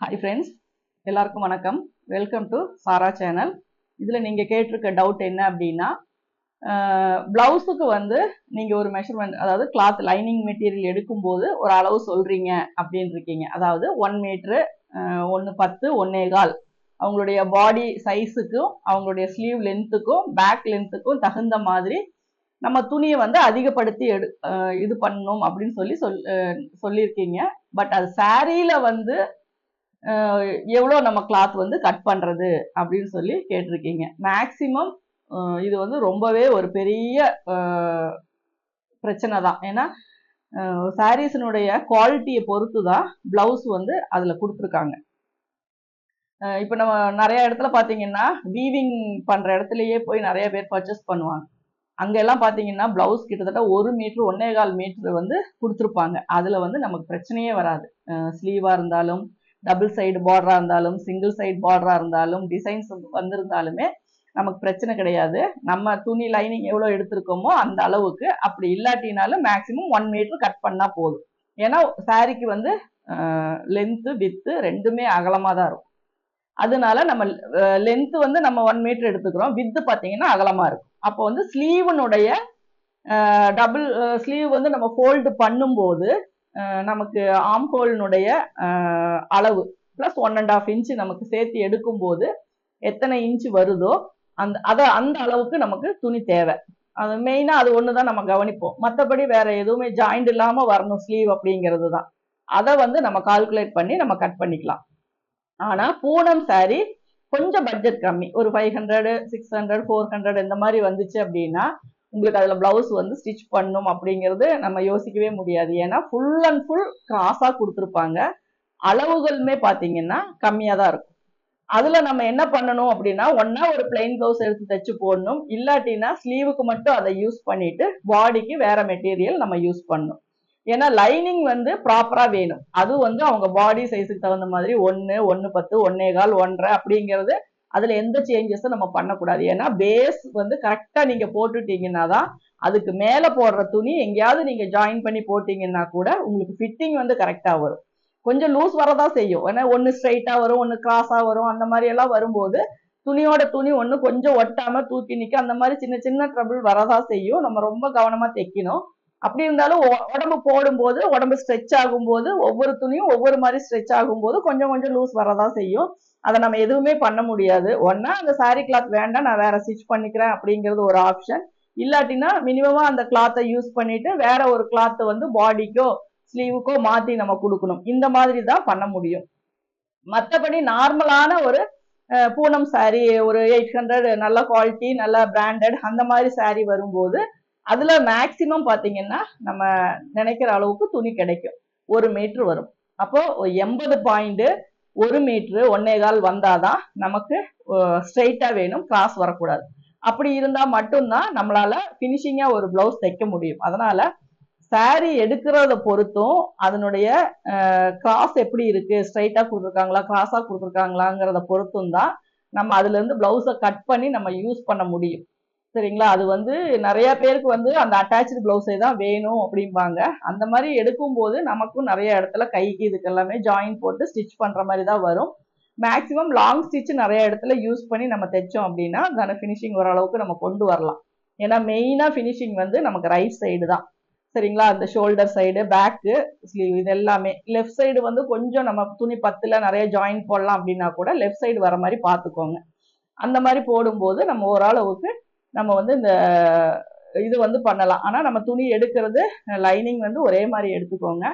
Hi friends, எல்லாருக்கும் வணக்கம். Welcome to Sara channel. இதில் நீங்கள் கேட்டிருக்க டவுட் என்ன அப்படின்னா, ப்ளவுஸுக்கு வந்து நீங்கள் ஒரு மெஷர்மெண்ட், அதாவது கிளாத் லைனிங் மெட்டீரியல் எடுக்கும்போது ஒரு அளவு சொல்கிறீங்க அப்படின்னு இருக்கீங்க. அதாவது 1 மீட்ரு 1.10 1.25 அவங்களுடைய பாடி சைஸுக்கும் அவங்களுடைய ஸ்லீவ் லென்த்துக்கும் பேக் லென்த்துக்கும் தகுந்த மாதிரி நம்ம துணியை வந்து அதிகப்படுத்தி இது பண்ணணும் அப்படின்னு சொல்லியிருக்கீங்க. பட் அது சாரியில் வந்து எவ்வளோ நம்ம கிளாத் வந்து கட் பண்ணுறது அப்படின்னு சொல்லி கேட்டிருக்கீங்க. மேக்சிமம் இது வந்து ரொம்பவே ஒரு பெரிய பிரச்சனை தான். ஏன்னா சாரீஸினுடைய குவாலிட்டியை பொறுத்து தான் ப்ளவுஸ் வந்து அதில் கொடுத்துருக்காங்க. இப்போ நம்ம நிறைய இடத்துல பார்த்தீங்கன்னா வீவிங் பண்ணுற இடத்துலையே போய் நிறைய பேர் பர்ச்சேஸ் பண்ணுவாங்க. அங்கெல்லாம் பார்த்தீங்கன்னா ப்ளவுஸ் கிட்டத்தட்ட 1 மீட்ரு 1.25 மீட்ரு வந்து கொடுத்துருப்பாங்க. அதில் வந்து நமக்கு பிரச்சனையே வராது. ஸ்லீவாக இருந்தாலும், டபுள் சைடு பார்டராக இருந்தாலும், சிங்கிள் சைடு பார்டராக இருந்தாலும், டிசைன்ஸ் வந்திருந்தாலுமே நமக்கு பிரச்சனை கிடையாது. நம்ம துணி லைனிங் எவ்வளோ எடுத்திருக்கோமோ அந்த அளவுக்கு, அப்படி இல்லாட்டினாலும் மேக்ஸிமம் 1 மீட்ரு கட் பண்ணால் போதும். ஏன்னா சாரிக்கு வந்து லென்த்து வித்து ரெண்டுமே அகலமாக தான் இருக்கும். அதனால நம்ம லென்த்து வந்து நம்ம 1 மீட்ரு எடுத்துக்கிறோம், வித்து பார்த்தீங்கன்னா அகலமாக இருக்கும். அப்போ வந்து ஸ்லீவனுடைய டபுள் ஸ்லீவ் வந்து நம்ம ஃபோல்டு பண்ணும்போது நமக்கு ஆம் ஹோலினுடைய அளவு ப்ளஸ் 1.5 இன்ச்சு நமக்கு சேர்த்து எடுக்கும்போது எத்தனை இன்ச்சு வருதோ அந்த அளவுக்கு நமக்கு துணி தேவை. அது மெயினாக அது ஒன்று தான் நம்ம கவனிப்போம். மற்றபடி வேற எதுவுமே ஜாயிண்ட் இல்லாமல் வரணும் ஸ்லீவ் அப்படிங்கிறது தான். அதை வந்து நம்ம கால்குலேட் பண்ணி நம்ம கட் பண்ணிக்கலாம். ஆனால் பூனம் சாரி கொஞ்சம் பட்ஜெட் கம்மி, ஒரு 500 600 400 இந்த மாதிரி வந்துச்சு அப்படின்னா உங்களுக்கு அதில் ப்ளவுஸ் வந்து ஸ்டிச் பண்ணணும் அப்படிங்கிறது நம்ம யோசிக்கவே முடியாது. ஏன்னா ஃபுல் அண்ட் ஃபுல் கிராஸாக கொடுத்துருப்பாங்க. அளவுகளுமே பார்த்தீங்கன்னா கம்மியாக தான் இருக்கும். அதில் நம்ம என்ன பண்ணணும் அப்படின்னா, ஒன்றா ஒரு பிளெயின் ப்ளவுஸ் எடுத்து தைச்சு போடணும். இல்லாட்டினா ஸ்லீவுக்கு மட்டும் அதை யூஸ் பண்ணிட்டு பாடிக்கு வேற மெட்டீரியல் நம்ம யூஸ் பண்ணணும். ஏன்னா லைனிங் வந்து ப்ராப்பராக வேணும். அது வந்து அவங்க பாடி சைஸுக்கு தகுந்த மாதிரி 1 1.10 1.25 1.5 அப்படிங்கிறது அதில் எந்த சேஞ்சஸும் நம்ம பண்ணக்கூடாது. ஏன்னா பேஸ் வந்து கரெக்டாக நீங்கள் போட்டுட்டீங்கன்னா தான் அதுக்கு மேலே போடுற துணி எங்கேயாவது நீங்கள் ஜாயின் பண்ணி போட்டிங்கன்னா கூட உங்களுக்கு ஃபிட்டிங் வந்து கரெக்டாக வரும். கொஞ்சம் லூஸ் வரதான் செய்யும். ஏன்னா ஒன்று ஸ்ட்ரைட்டாக வரும், ஒன்று கிராஸாக வரும். அந்த மாதிரி எல்லாம் வரும்போது துணியோட துணி ஒன்று கொஞ்சம் ஒட்டாமல் தூக்கி நிற்க, அந்த மாதிரி சின்ன சின்ன ட்ரபிள் வரதான் செய்யும். நம்ம ரொம்ப கவனமாக தைக்கணும். அப்படி இருந்தாலும் உடம்பு போடும்போது, உடம்பு ஸ்ட்ரெச் ஆகும்போது, ஒவ்வொரு துணியும் ஒவ்வொரு மாதிரி ஸ்ட்ரெச் ஆகும்போது கொஞ்சம் கொஞ்சம் லூஸ் வரதான் செய்யும். அதை நம்ம எதுவுமே பண்ண முடியாது. ஒன்னா அந்த சாரி கிளாத் வேண்டாம், நான் வேற ஸ்டிச் பண்ணிக்கிறேன் அப்படிங்கிறது ஒரு ஆப்ஷன். இல்லாட்டினா மினிமமா அந்த கிளாத்தை யூஸ் பண்ணிட்டு வேற ஒரு கிளாத்தை வந்து பாடிக்கோ ஸ்லீவுக்கோ மாத்தி நம்ம கொடுக்கணும். இந்த மாதிரி தான் பண்ண முடியும். மற்றபடி நார்மலான ஒரு பூனம் சாரி, ஒரு 800 நல்ல குவாலிட்டி நல்ல பிராண்டட் அந்த மாதிரி சாரி வரும்போது அதுல மேக்சிமம் பாத்தீங்கன்னா நம்ம நினைக்கிற அளவுக்கு துணி கிடைக்கும். 1 மீட்ரு வரும். அப்போ 80 பாயிண்ட் 1 மீட்ரு 1.25 வந்தாதான் நமக்கு ஸ்ட்ரெயிட்டா வேணும், கிராஸ் வரக்கூடாது. அப்படி இருந்தா மட்டும்தான் நம்மளால பினிஷிங்கா ஒரு பிளவுஸ் தைக்க முடியும். அதனால சாரி எடுக்கிறத பொறுத்தும் அதனுடைய கிராஸ் எப்படி இருக்கு, ஸ்ட்ரைட்டா கொடுத்துருக்காங்களா கிராஸா கொடுத்துருக்காங்களாங்கிறத பொறுத்தும் தான் நம்ம அதுல இருந்து பிளவுஸை கட் பண்ணி நம்ம யூஸ் பண்ண முடியும். சரிங்களா? அது வந்து நிறைய பேருக்கு வந்து அந்த அட்டாச்சு பிளவுஸே தான் வேணும் அப்படிம்பாங்க. அந்த மாதிரி எடுக்கும்போது நமக்கும் நிறைய இடத்துல கைக்கு இதுக்கு எல்லாமே ஜாயின் போட்டு ஸ்டிச் பண்ற மாதிரி தான் வரும். மேக்சிமம் லாங் ஸ்டிச் நிறைய இடத்துல யூஸ் பண்ணி நம்ம தைச்சோம் அப்படின்னா அந்த ஃபினிஷிங் ஓரளவுக்கு நம்ம கொண்டு வரலாம். ஏன்னா மெயினா ஃபினிஷிங் வந்து நமக்கு ரைட் சைடு தான். சரிங்களா? அந்த ஷோல்டர் சைடு, பேக்கு, ஸ்லீவ் இது எல்லாமே. லெஃப்ட் சைடு வந்து கொஞ்சம் நம்ம துணி 10ல் நிறைய ஜாயின் போடலாம் அப்படின்னா கூட லெஃப்ட் சைடு வர மாதிரி பார்த்துக்கோங்க. அந்த மாதிரி போடும்போது நம்ம ஓரளவுக்கு நம்ம வந்து இந்த இது வந்து பண்ணலாம். ஆனால் நம்ம துணி எடுக்கிறது லைனிங் வந்து ஒரே மாதிரி எடுத்துக்கோங்க.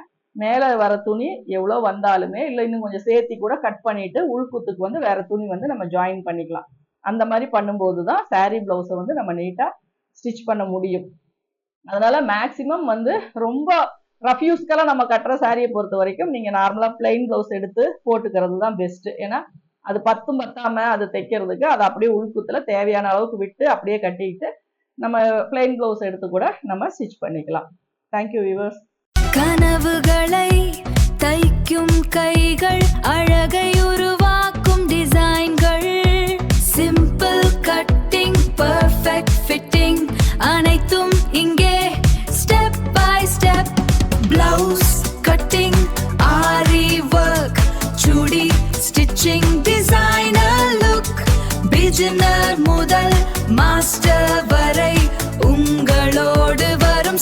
மேலே வர துணி எவ்வளோ வந்தாலுமே இல்லை இன்னும் கொஞ்சம் சேர்த்தி கூட கட் பண்ணிட்டு உள்குத்துக்கு வந்து வேற துணி வந்து நம்ம ஜாயின் பண்ணிக்கலாம். அந்த மாதிரி பண்ணும்போது தான் சாரீ பிளவுஸை வந்து நம்ம நீட்டாக ஸ்டிச் பண்ண முடியும். அதனால மேக்சிமம் வந்து ரொம்ப ரஃப் யூஸ்க்கெல்லாம் நம்ம கட்டுற சாரியை பொறுத்த வரைக்கும் நீங்கள் நார்மலாக பிளெயின் பிளவுஸ் எடுத்து போட்டுக்கிறது தான் பெஸ்ட்டு. ஏன்னா அது பத்தாம அது தைக்கிறதுக்கு அதை அப்படியே உள்குத்துல தேவையான அளவுக்கு விட்டு அப்படியே கட்டிட்டு நம்ம பிளெயின் பிளவுஸ் எடுத்து கூட நம்ம ஸ்டிச் பண்ணிக்கலாம். Thank you viewers. கனவுகளை தைக்கும் கைகள், அழகை உருவாக்கும் டிசைன்கள், சிம்பிள் கட்டிங், பெர்ஃபெக்ட் ஃபிட்டிங், அனைத்தும் இங்கே step by step. Blouse cutting, aari work, சுடி மாஸ்டர் வரை உங்களோடு வரும்